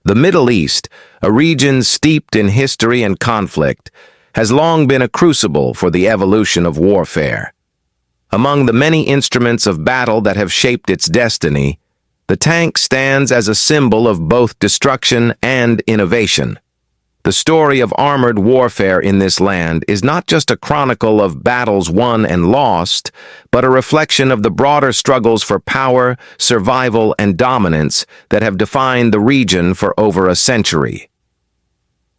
The Middle East, a region steeped in history and conflict, has long been a crucible for the evolution of warfare. Among the many instruments of battle that have shaped its destiny, the tank stands as a symbol of both destruction and innovation. The story of armored warfare in this land is not just a chronicle of battles won and lost, but a reflection of the broader struggles for power, survival, and dominance that have defined the region for over a century.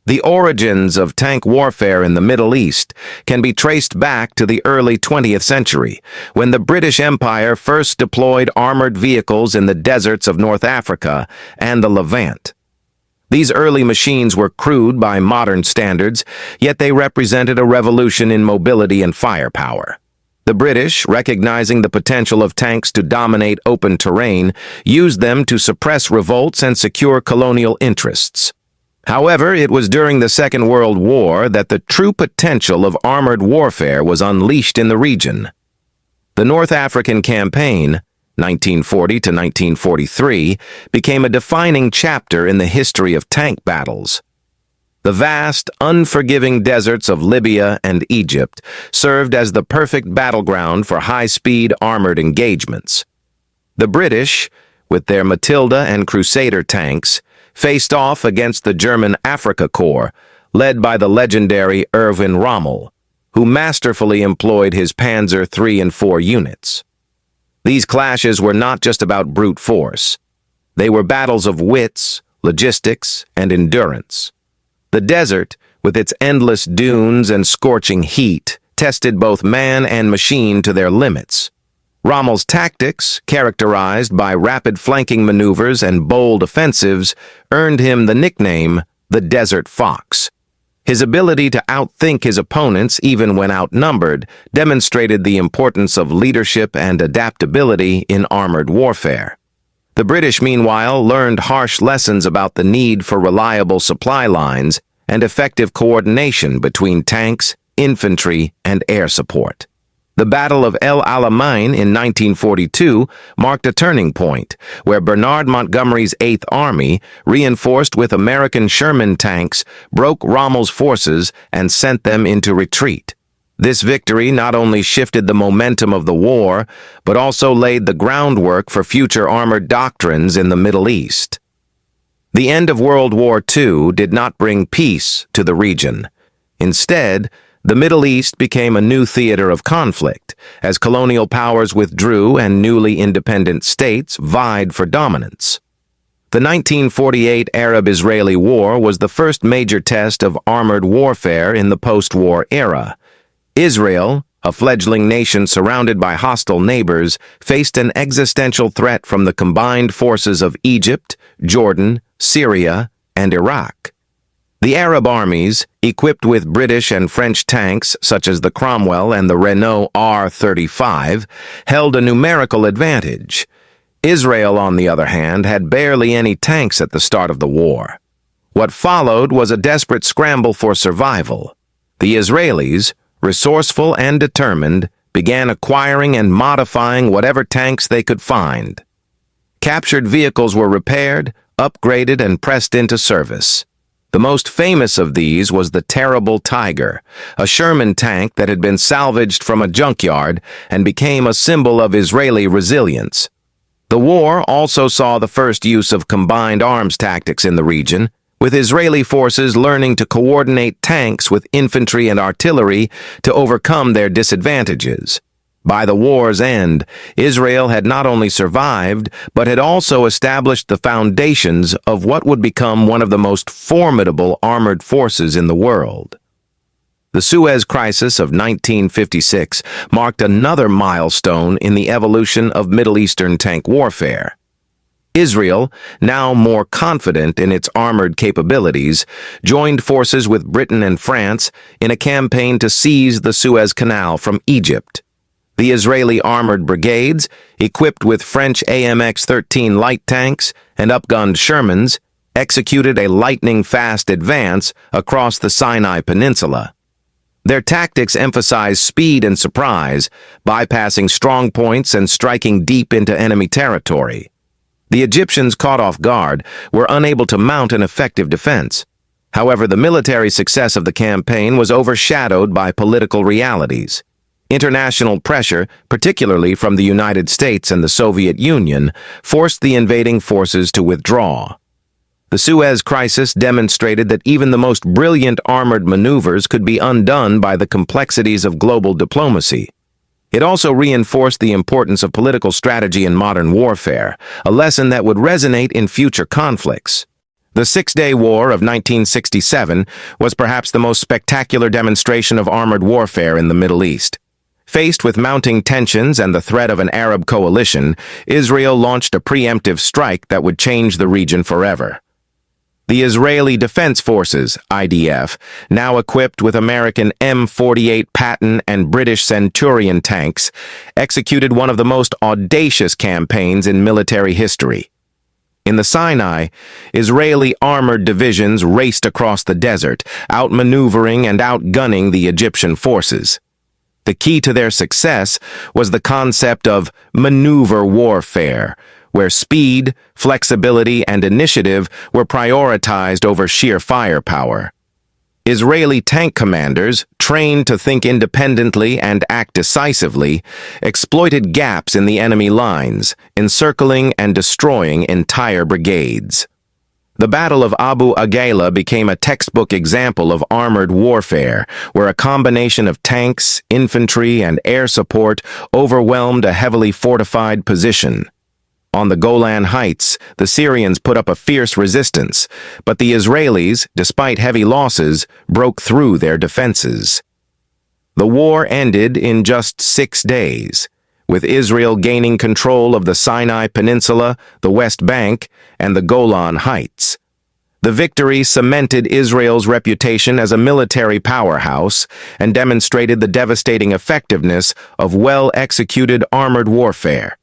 The origins of tank warfare in the Middle East can be traced back to the early 20th century, when the British Empire first deployed armored vehicles in the deserts of North Africa and the Levant. These early machines were crude by modern standards, yet they represented a revolution in mobility and firepower. The British, recognizing the potential of tanks to dominate open terrain, used them to suppress revolts and secure colonial interests. However, it was during the Second World War that the true potential of armored warfare was unleashed in the region. The North African Campaign, 1940 to 1943, became a defining chapter in the history of tank battles. The vast, unforgiving deserts of Libya and Egypt served as the perfect battleground for high-speed armored engagements. The British, with their Matilda and Crusader tanks, faced off against the German Afrika Korps, led by the legendary Erwin Rommel, who masterfully employed his Panzer III and IV units. These clashes were not just about brute force. They were battles of wits, logistics, and endurance. The desert, with its endless dunes and scorching heat, tested both man and machine to their limits. Rommel's tactics, characterized by rapid flanking maneuvers and bold offensives, earned him the nickname the Desert Fox. His ability to outthink his opponents, even when outnumbered, demonstrated the importance of leadership and adaptability in armored warfare. The British, meanwhile, learned harsh lessons about the need for reliable supply lines and effective coordination between tanks, infantry, and air support. The Battle of El Alamein in 1942 marked a turning point, where Bernard Montgomery's Eighth Army, reinforced with American Sherman tanks, broke Rommel's forces and sent them into retreat. This victory not only shifted the momentum of the war, but also laid the groundwork for future armored doctrines in the Middle East. The end of World War II did not bring peace to the region. Instead, the Middle East became a new theater of conflict, as colonial powers withdrew and newly independent states vied for dominance. The 1948 Arab-Israeli War was the first major test of armored warfare in the post-war era. Israel, a fledgling nation surrounded by hostile neighbors, faced an existential threat from the combined forces of Egypt, Jordan, Syria, and Iraq. The Arab armies, equipped with British and French tanks such as the Cromwell and the Renault R-35, held a numerical advantage. Israel, on the other hand, had barely any tanks at the start of the war. What followed was a desperate scramble for survival. The Israelis, resourceful and determined, began acquiring and modifying whatever tanks they could find. Captured vehicles were repaired, upgraded, and pressed into service. The most famous of these was the Terrible Tiger, a Sherman tank that had been salvaged from a junkyard and became a symbol of Israeli resilience. The war also saw the first use of combined arms tactics in the region, with Israeli forces learning to coordinate tanks with infantry and artillery to overcome their disadvantages. By the war's end, Israel had not only survived, but had also established the foundations of what would become one of the most formidable armored forces in the world. The Suez Crisis of 1956 marked another milestone in the evolution of Middle Eastern tank warfare. Israel, now more confident in its armored capabilities, joined forces with Britain and France in a campaign to seize the Suez Canal from Egypt. The Israeli armored brigades, equipped with French AMX-13 light tanks and upgunned Shermans, executed a lightning-fast advance across the Sinai Peninsula. Their tactics emphasized speed and surprise, bypassing strong points and striking deep into enemy territory. The Egyptians, caught off guard, were unable to mount an effective defense. However, the military success of the campaign was overshadowed by political realities. International pressure, particularly from the United States and the Soviet Union, forced the invading forces to withdraw. The Suez Crisis demonstrated that even the most brilliant armored maneuvers could be undone by the complexities of global diplomacy. It also reinforced the importance of political strategy in modern warfare, a lesson that would resonate in future conflicts. The Six-Day War of 1967 was perhaps the most spectacular demonstration of armored warfare in the Middle East. Faced with mounting tensions and the threat of an Arab coalition, Israel launched a preemptive strike that would change the region forever. The Israeli Defense Forces, IDF, now equipped with American M48 Patton and British Centurion tanks, executed one of the most audacious campaigns in military history. In the Sinai, Israeli armored divisions raced across the desert, outmaneuvering and outgunning the Egyptian forces. The key to their success was the concept of maneuver warfare, where speed, flexibility, and initiative were prioritized over sheer firepower. Israeli tank commanders, trained to think independently and act decisively, exploited gaps in the enemy lines, encircling and destroying entire brigades. The Battle of Abu Aghaila became a textbook example of armored warfare, where a combination of tanks, infantry, and air support overwhelmed a heavily fortified position. On the Golan Heights, the Syrians put up a fierce resistance, but the Israelis, despite heavy losses, broke through their defenses. The war ended in just 6 days, with Israel gaining control of the Sinai Peninsula, the West Bank, and the Golan Heights. The victory cemented Israel's reputation as a military powerhouse and demonstrated the devastating effectiveness of well-executed armored warfare.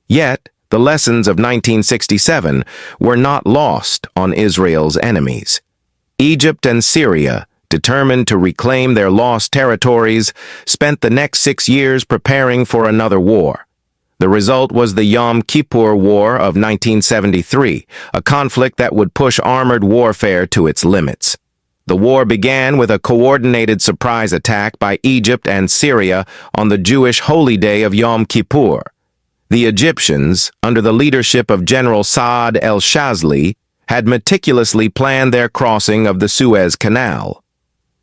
Yet, the lessons of 1967 were not lost on Israel's enemies. Egypt and Syria, determined to reclaim their lost territories, spent the next 6 years preparing for another war. The result was the Yom Kippur War of 1973, a conflict that would push armored warfare to its limits. The war began with a coordinated surprise attack by Egypt and Syria on the Jewish holy day of Yom Kippur. The Egyptians, under the leadership of General Saad el-Shazli, had meticulously planned their crossing of the Suez Canal.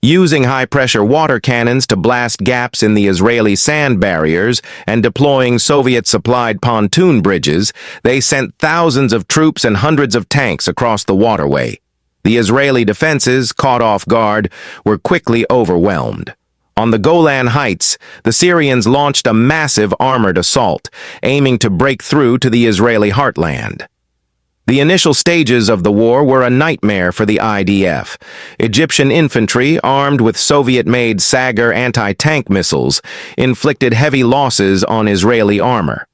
Using high-pressure water cannons to blast gaps in the Israeli sand barriers and deploying Soviet-supplied pontoon bridges, they sent thousands of troops and hundreds of tanks across the waterway. The Israeli defenses, caught off guard, were quickly overwhelmed. On the Golan Heights, the Syrians launched a massive armored assault, aiming to break through to the Israeli heartland. The initial stages of the war were a nightmare for the IDF. Egyptian infantry, armed with Soviet-made Sagar anti-tank missiles, inflicted heavy losses on Israeli armor.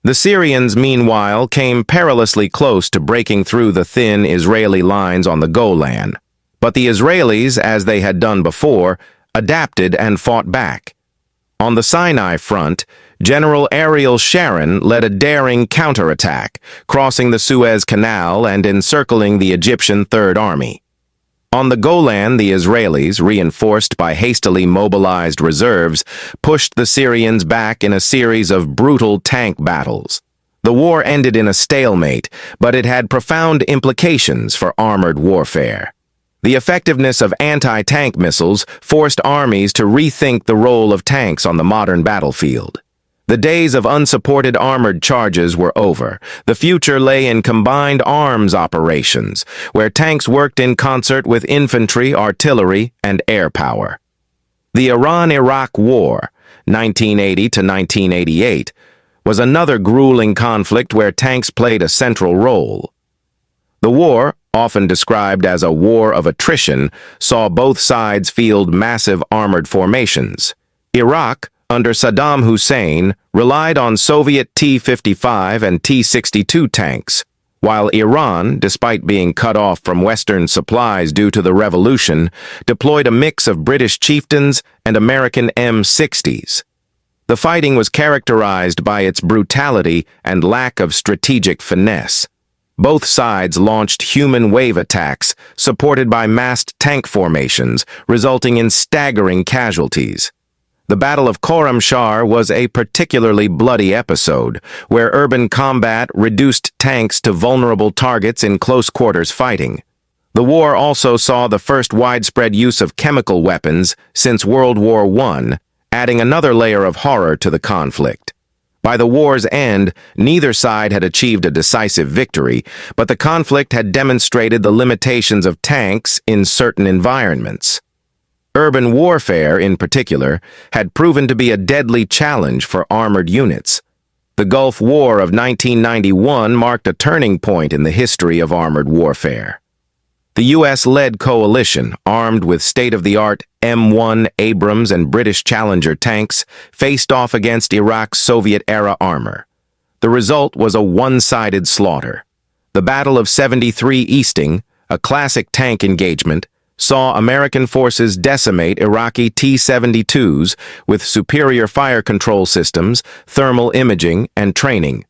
The Syrians, meanwhile, came perilously close to breaking through the thin Israeli lines on the Golan. But the Israelis, as they had done before, adapted and fought back. On the Sinai front, General Ariel Sharon led a daring counterattack, crossing the Suez Canal and encircling the Egyptian Third Army. On the Golan, the Israelis, reinforced by hastily mobilized reserves, pushed the Syrians back in a series of brutal tank battles. The war ended in a stalemate, but it had profound implications for armored warfare. The effectiveness of anti-tank missiles forced armies to rethink the role of tanks on the modern battlefield. The days of unsupported armored charges were over. The future lay in combined arms operations, where tanks worked in concert with infantry, artillery, and air power. The Iran-Iraq War, 1980 to 1988, was another grueling conflict where tanks played a central role. The war, often described as a war of attrition, saw both sides field massive armored formations. Iraq, under Saddam Hussein, relied on Soviet T-55 and T-62 tanks, while Iran, despite being cut off from Western supplies due to the revolution, deployed a mix of British chieftains and American M60s. The fighting was characterized by its brutality and lack of strategic finesse. Both sides launched human wave attacks, supported by massed tank formations, resulting in staggering casualties. The Battle of Khorramshahr was a particularly bloody episode, where urban combat reduced tanks to vulnerable targets in close-quarters fighting. The war also saw the first widespread use of chemical weapons since World War I, adding another layer of horror to the conflict. By the war's end, neither side had achieved a decisive victory, but the conflict had demonstrated the limitations of tanks in certain environments. Urban warfare, in particular, had proven to be a deadly challenge for armored units. The Gulf War of 1991 marked a turning point in the history of armored warfare. The U.S.-led coalition, armed with state-of-the-art M1 Abrams and British Challenger tanks, faced off against Iraq's Soviet-era armor. The result was a one-sided slaughter. The Battle of 73 Easting, a classic tank engagement, saw American forces decimate Iraqi T-72s with superior fire control systems, thermal imaging, and training.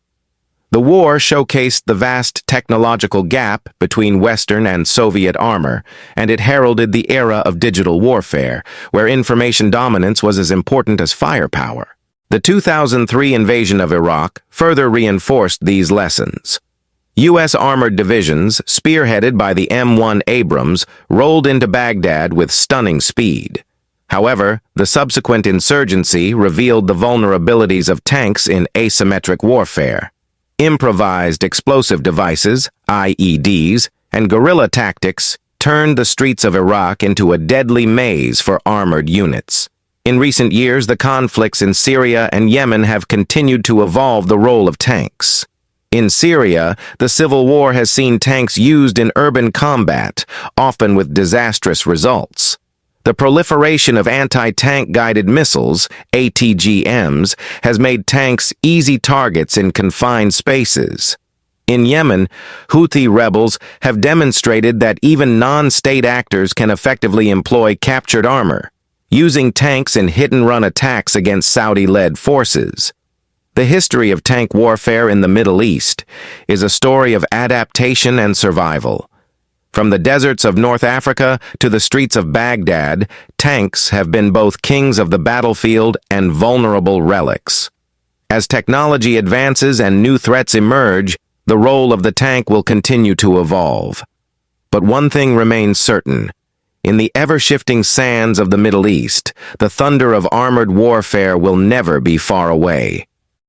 The war showcased the vast technological gap between Western and Soviet armor, and it heralded the era of digital warfare, where information dominance was as important as firepower. The 2003 invasion of Iraq further reinforced these lessons. U.S. armored divisions, spearheaded by the M1 Abrams, rolled into Baghdad with stunning speed. However, the subsequent insurgency revealed the vulnerabilities of tanks in asymmetric warfare. Improvised explosive devices, IEDs, and guerrilla tactics turned the streets of Iraq into a deadly maze for armored units. In recent years, the conflicts in Syria and Yemen have continued to evolve the role of tanks. In Syria, the civil war has seen tanks used in urban combat, often with disastrous results. The proliferation of anti-tank guided missiles, ATGMs, has made tanks easy targets in confined spaces. In Yemen, Houthi rebels have demonstrated that even non-state actors can effectively employ captured armor, using tanks in hit-and-run attacks against Saudi-led forces. The history of tank warfare in the Middle East is a story of adaptation and survival. From the deserts of North Africa to the streets of Baghdad, tanks have been both kings of the battlefield and vulnerable relics. As technology advances and new threats emerge, the role of the tank will continue to evolve. But one thing remains certain. In the ever-shifting sands of the Middle East, the thunder of armored warfare will never be far away.